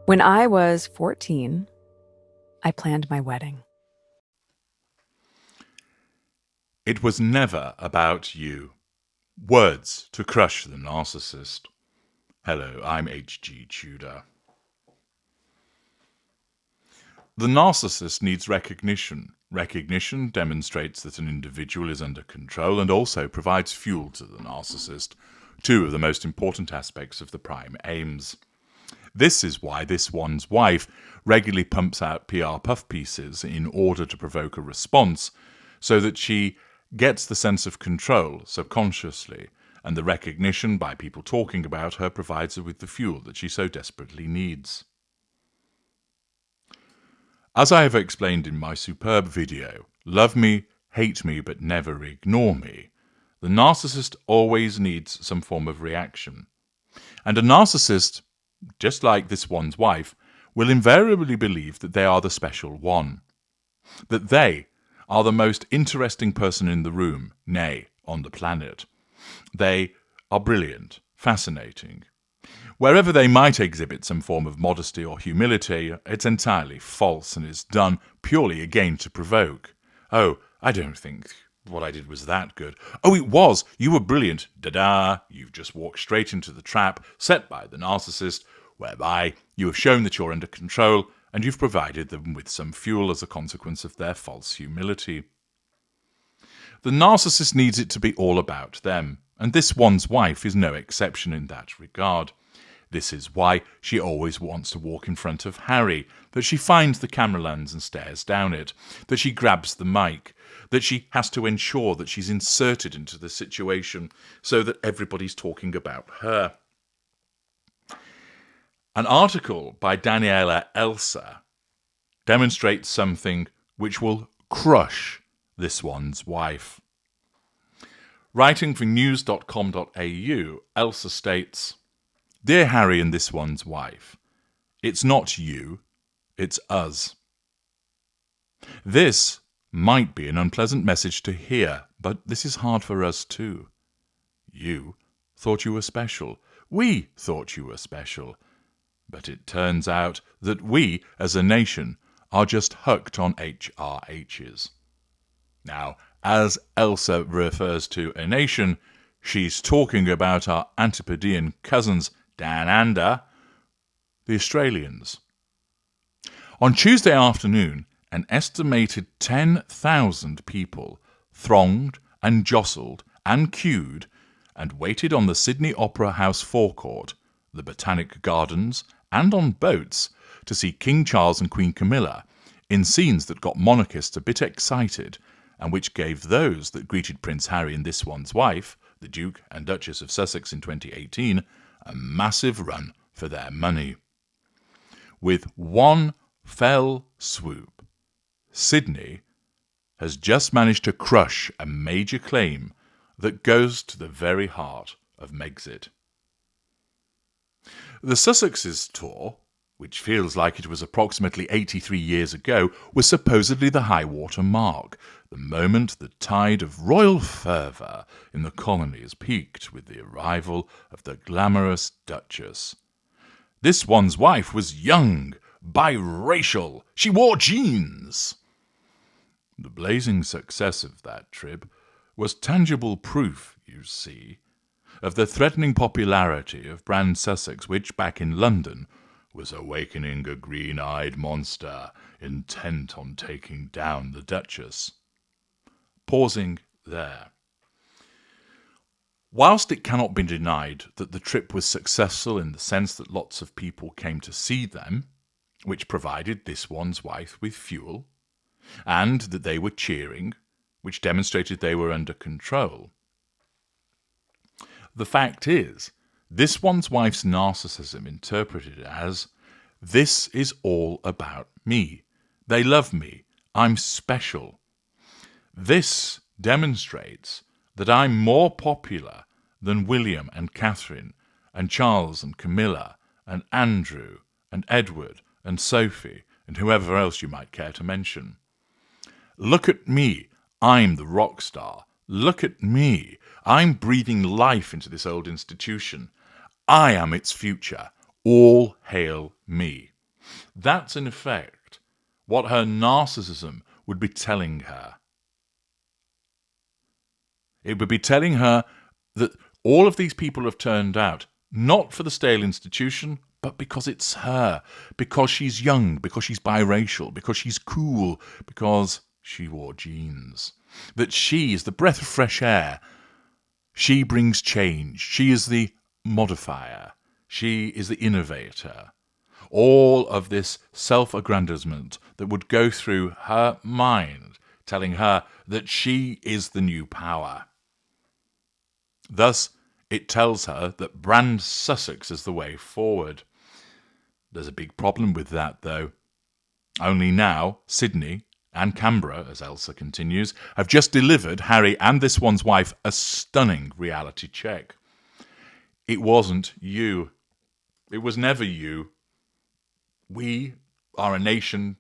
When I was 14, I planned my wedding. It was never about you. Words to crush the narcissist. Hello, I'm H.G. Tudor. The narcissist needs recognition. Recognition demonstrates that an individual is under control and also provides fuel to the narcissist, two of the most important aspects of the prime aims. This is why this one's wife regularly pumps out PR puff pieces in order to provoke a response, so that she gets the sense of control subconsciously, and the recognition by people talking about her provides her with the fuel that she so desperately needs. As I have explained in my superb video, Love Me, Hate Me, but Never Ignore Me, the narcissist always needs some form of reaction. And a narcissist, just like this one's wife, will invariably believe that they are the special one, that they are the most interesting person in the room, nay, on the planet. They are brilliant, fascinating. Wherever they might exhibit some form of modesty or humility, it's entirely false and is done purely again to provoke. Oh, I don't think what I did was that good. Oh, it was. You were brilliant. Da-da. You've just walked straight into the trap set by the narcissist, whereby you have shown that you're under control and you've provided them with some fuel as a consequence of their false humility. The narcissist needs it to be all about them, and this one's wife is no exception in that regard. This is why she always wants to walk in front of Harry, that she finds the camera lens and stares down it, that she grabs the mic, that she has to ensure that she's inserted into the situation so that everybody's talking about her. An article by Daniela Elsa demonstrates something which will crush this one's wife. Writing for news.com.au, Elsa states, "Dear Harry and this one's wife, it's not you, it's us. This might be an unpleasant message to hear, but this is hard for us too. You thought you were special. We thought you were special. But it turns out that we, as a nation, are just hooked on HRHs. Now, as Elsa refers to a nation, she's talking about our Antipodean cousins down under, the Australians. On Tuesday afternoon, an estimated 10,000 people thronged and jostled and queued and waited on the Sydney Opera House forecourt, the Botanic Gardens, and on boats to see King Charles and Queen Camilla in scenes that got monarchists a bit excited and which gave those that greeted Prince Harry and this one's wife, the Duke and Duchess of Sussex in 2018, a massive run for their money. With one fell swoop, Sydney has just managed to crush a major claim that goes to the very heart of Megxit. The Sussexes tour, which feels like it was approximately 83 years ago, was supposedly the high-water mark, the moment the tide of royal fervour in the colonies peaked with the arrival of the glamorous Duchess. This one's wife was young, biracial, she wore jeans. The blazing success of that trip was tangible proof, you see, of the threatening popularity of brand Sussex, which back in London was awakening a green-eyed monster intent on taking down the Duchess. Pausing there. Whilst it cannot be denied that the trip was successful in the sense that lots of people came to see them, which provided this one's wife with fuel, and that they were cheering, which demonstrated they were under control, the fact is, this one's wife's narcissism interpreted as, this is all about me. They love me. I'm special. This demonstrates that I'm more popular than William and Catherine and Charles and Camilla and Andrew and Edward and Sophie and whoever else you might care to mention. Look at me. I'm the rock star. Look at me. I'm breathing life into this old institution. I am its future. All hail me. That's in effect what her narcissism would be telling her. It would be telling her that all of these people have turned out not for the stale institution, but because it's her, because she's young, because she's biracial, because she's cool, because she wore jeans. That she is the breath of fresh air. She brings change. She is the modifier. She is the innovator. All of this self-aggrandizement that would go through her mind, telling her that she is the new power. Thus, it tells her that brand Sussex is the way forward. There's a big problem with that, though. Only now, Sydney and Canberra, as Elsa continues, have just delivered Harry and this one's wife a stunning reality check. It wasn't you. It was never you. We are a nation.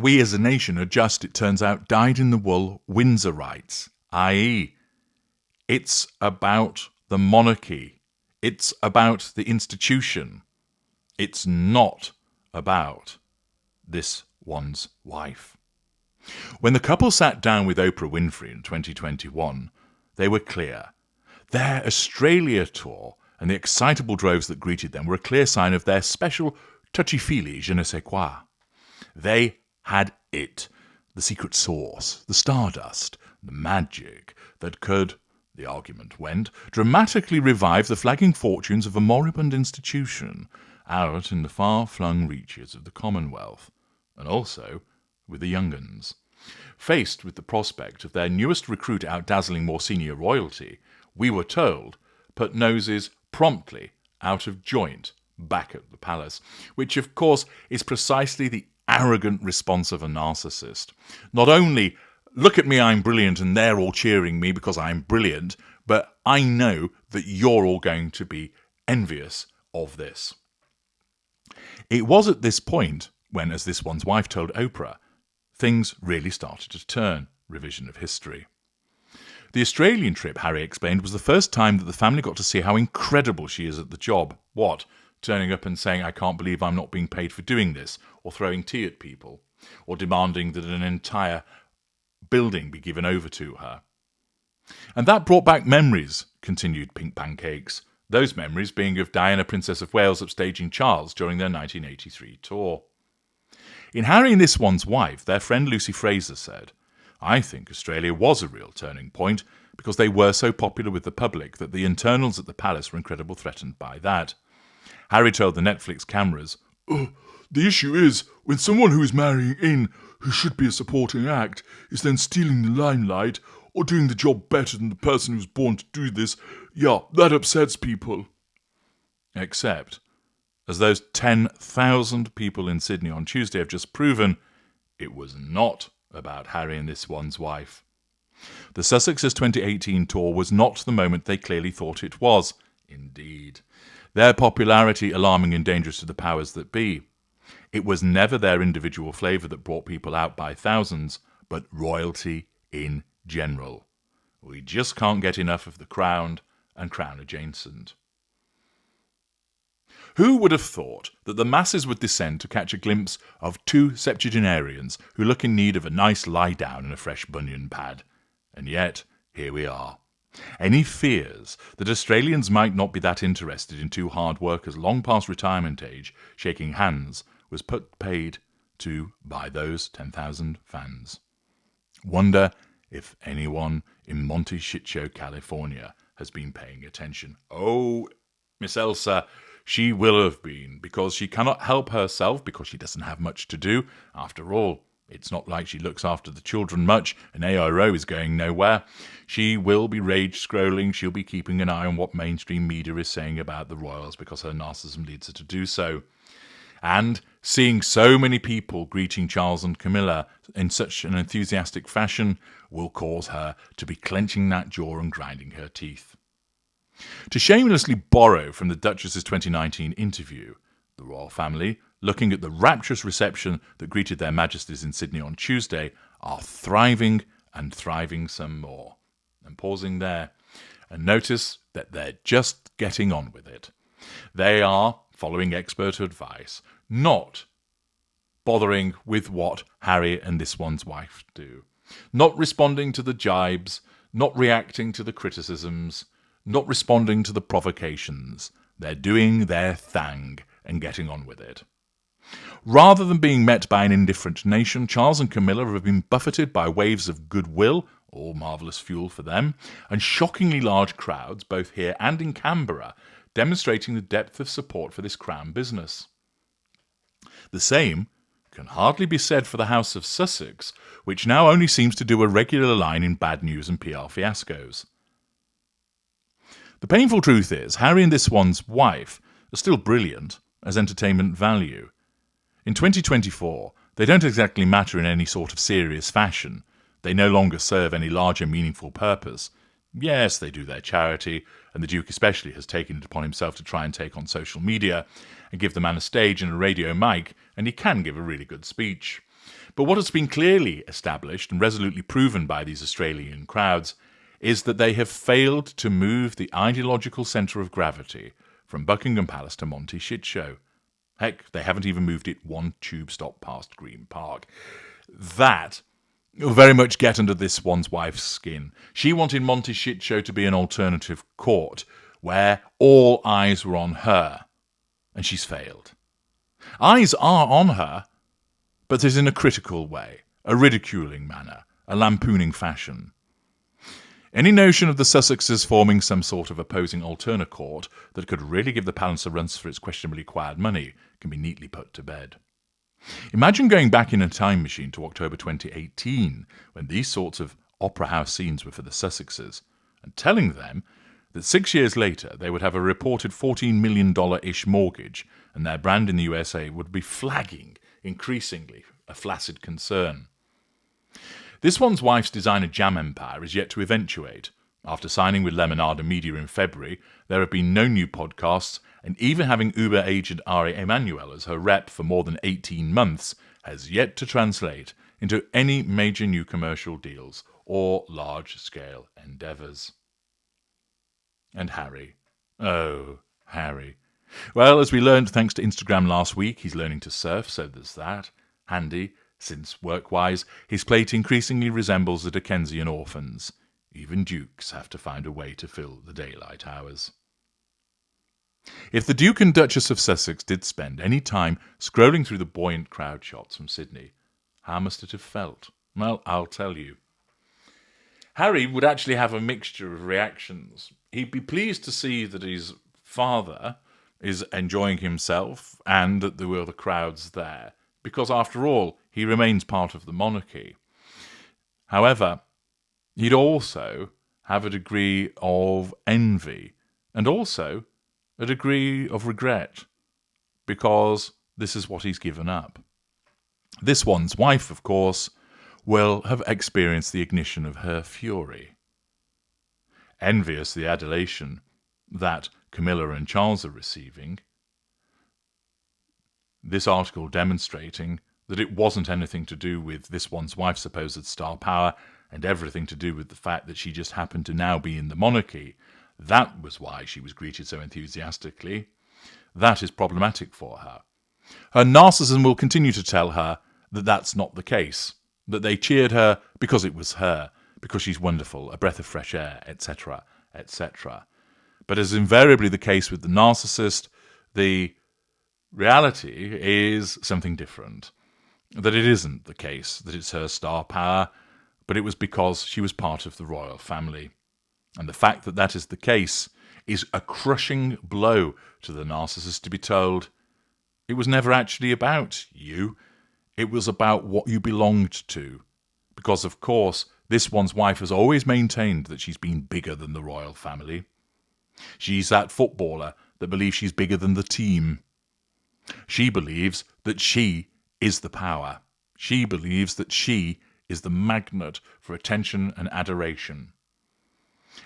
We as a nation are just, it turns out, dyed-in-the-wool Windsorites, i.e., it's about the monarchy. It's about the institution. It's not about this one's wife. When the couple sat down with Oprah Winfrey in 2021, they were clear. Their Australia tour and the excitable droves that greeted them were a clear sign of their special touchy-feely je ne sais quoi. They had it, the secret sauce, the stardust, the magic that could, the argument went, dramatically revive the flagging fortunes of a moribund institution out in the far-flung reaches of the Commonwealth, and also with the young uns. Faced with the prospect of their newest recruit outdazzling more senior royalty, we were told, put noses promptly out of joint back at the palace, which of course is precisely the arrogant response of a narcissist. Not only, look at me, I'm brilliant, and they're all cheering me because I'm brilliant, but I know that you're all going to be envious of this. It was at this point when, as this one's wife told Oprah, things really started to turn. Revision of history. The Australian trip, Harry explained, was the first time that the family got to see how incredible she is at the job. What? Turning up and saying, I can't believe I'm not being paid for doing this, or throwing tea at people, or demanding that an entire building be given over to her. And that brought back memories, continued Pink Pancakes, those memories being of Diana, Princess of Wales, upstaging Charles during their 1983 tour. In Harry and this one's wife, their friend Lucy Fraser said, I think Australia was a real turning point because they were so popular with the public that the internals at the palace were incredibly threatened by that. Harry told the Netflix cameras, the issue is, when someone who is marrying in, who should be a supporting act, is then stealing the limelight or doing the job better than the person who's born to do this, yeah, that upsets people. Except, as those 10,000 people in Sydney on Tuesday have just proven, it was not about Harry and this one's wife. The Sussex's 2018 tour was not the moment they clearly thought it was. Indeed. Their popularity alarming and dangerous to the powers that be. It was never their individual flavour that brought people out by thousands, but royalty in general. We just can't get enough of the crowned and crown adjacent. Who would have thought that the masses would descend to catch a glimpse of two septuagenarians who look in need of a nice lie-down and a fresh bunion pad? And yet, here we are. Any fears that Australians might not be that interested in two hard workers long past retirement age shaking hands was paid to by those 10,000 fans. Wonder if anyone in Monte Shitshow, California has been paying attention. Oh, Miss Elsa, she will have been, because she cannot help herself, because she doesn't have much to do. After all, it's not like she looks after the children much, and ARO is going nowhere. She will be rage-scrolling, she'll be keeping an eye on what mainstream media is saying about the royals, because her narcissism leads her to do so. And seeing so many people greeting Charles and Camilla in such an enthusiastic fashion will cause her to be clenching that jaw and grinding her teeth. To shamelessly borrow from the Duchess's 2019 interview, the royal family, looking at the rapturous reception that greeted their majesties in Sydney on Tuesday, are thriving and thriving some more. And pausing there, and notice that they're just getting on with it. They are following expert advice, not bothering with what Harry and this one's wife do, not responding to the jibes, not reacting to the criticisms, not responding to the provocations. They're doing their thing and getting on with it. Rather than being met by an indifferent nation, Charles and Camilla have been buffeted by waves of goodwill, all marvellous fuel for them, and shockingly large crowds, both here and in Canberra, demonstrating the depth of support for this Crown business. The same can hardly be said for the House of Sussex, which now only seems to do a regular line in bad news and PR fiascos. The painful truth is, Harry and this one's wife are still brilliant as entertainment value. In 2024, they don't exactly matter in any sort of serious fashion. They no longer serve any larger meaningful purpose. Yes, they do their charity, and the Duke especially has taken it upon himself to try and take on social media and give the man a stage and a radio mic, and he can give a really good speech. But what has been clearly established and resolutely proven by these Australian crowds is that they have failed to move the ideological centre of gravity from Buckingham Palace to Monty Shitshow. Heck, they haven't even moved it one tube stop past Green Park. That will very much get under this one's wife's skin. She wanted Monty Shitshow to be an alternative court where all eyes were on her, and she's failed. Eyes are on her, but it's in a critical way, a ridiculing manner, a lampooning fashion. Any notion of the Sussexes forming some sort of opposing alternate court that could really give the palace a run for its questionably acquired money can be neatly put to bed. Imagine going back in a time machine to October 2018, when these sorts of opera house scenes were for the Sussexes, and telling them that 6 years later they would have a reported $14 million-ish mortgage, and their brand in the USA would be flagging increasingly a flaccid concern. This one's wife's designer jam empire is yet to eventuate. After signing with Lemonada Media in February, there have been no new podcasts, and even having Uber agent Ari Emanuel as her rep for more than 18 months has yet to translate into any major new commercial deals or large-scale endeavours. And Harry. Oh, Harry. Well, as we learned thanks to Instagram last week, he's learning to surf, so there's that. Handy, since work-wise, his plate increasingly resembles the Dickensian orphans. Even dukes have to find a way to fill the daylight hours. If the Duke and Duchess of Sussex did spend any time scrolling through the buoyant crowd shots from Sydney, how must it have felt? Well, I'll tell you. Harry would actually have a mixture of reactions. He'd be pleased to see that his father is enjoying himself and that there were the crowds there, because after all, he remains part of the monarchy. However, he'd also have a degree of envy and also a degree of regret, because this is what he's given up. This one's wife, of course, will have experienced the ignition of her fury. Envious the adulation that Camilla and Charles are receiving, this article demonstrating that it wasn't anything to do with this one's wife's supposed star power and everything to do with the fact that she just happened to now be in the monarchy. That was why she was greeted so enthusiastically. That is problematic for her. Her narcissism will continue to tell her that that's not the case, that they cheered her because it was her, because she's wonderful, a breath of fresh air, etc., etc. But as invariably the case with the narcissist, the reality is something different. That it isn't the case that it's her star power, but it was because she was part of the royal family. And the fact that that is the case is a crushing blow to the narcissist to be told, it was never actually about you. It was about what you belonged to. Because, of course, this one's wife has always maintained that she's been bigger than the royal family. She's that footballer that believes she's bigger than the team. She believes that she is the power. She believes that she is the magnet for attention and adoration.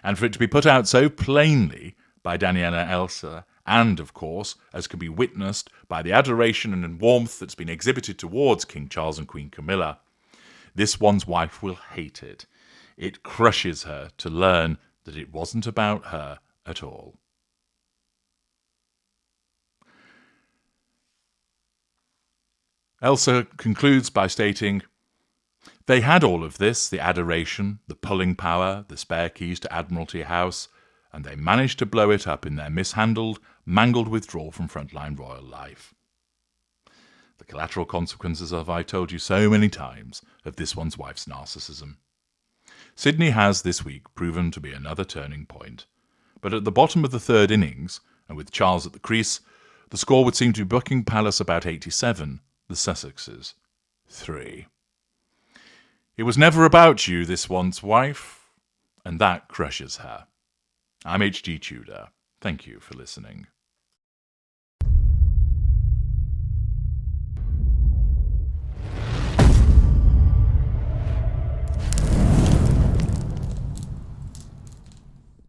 And for it to be put out so plainly by Daniela Elsa, and, of course, as can be witnessed by the adoration and warmth that's been exhibited towards King Charles and Queen Camilla, this one's wife will hate it. It crushes her to learn that it wasn't about her at all. Elsa concludes by stating, "They had all of this, the adoration, the pulling power, the spare keys to Admiralty House, and they managed to blow it up in their mishandled, mangled withdrawal from frontline royal life. The collateral consequences, as I've told you so many times, of this one's wife's narcissism. Sydney has this week proven to be another turning point. But at the bottom of the third innings, and with Charles at the crease, the score would seem to be Buckingham Palace about 87, the Sussexes 3. It was never about you, this one's wife, and that crushes her. I'm H.G. Tudor. Thank you for listening.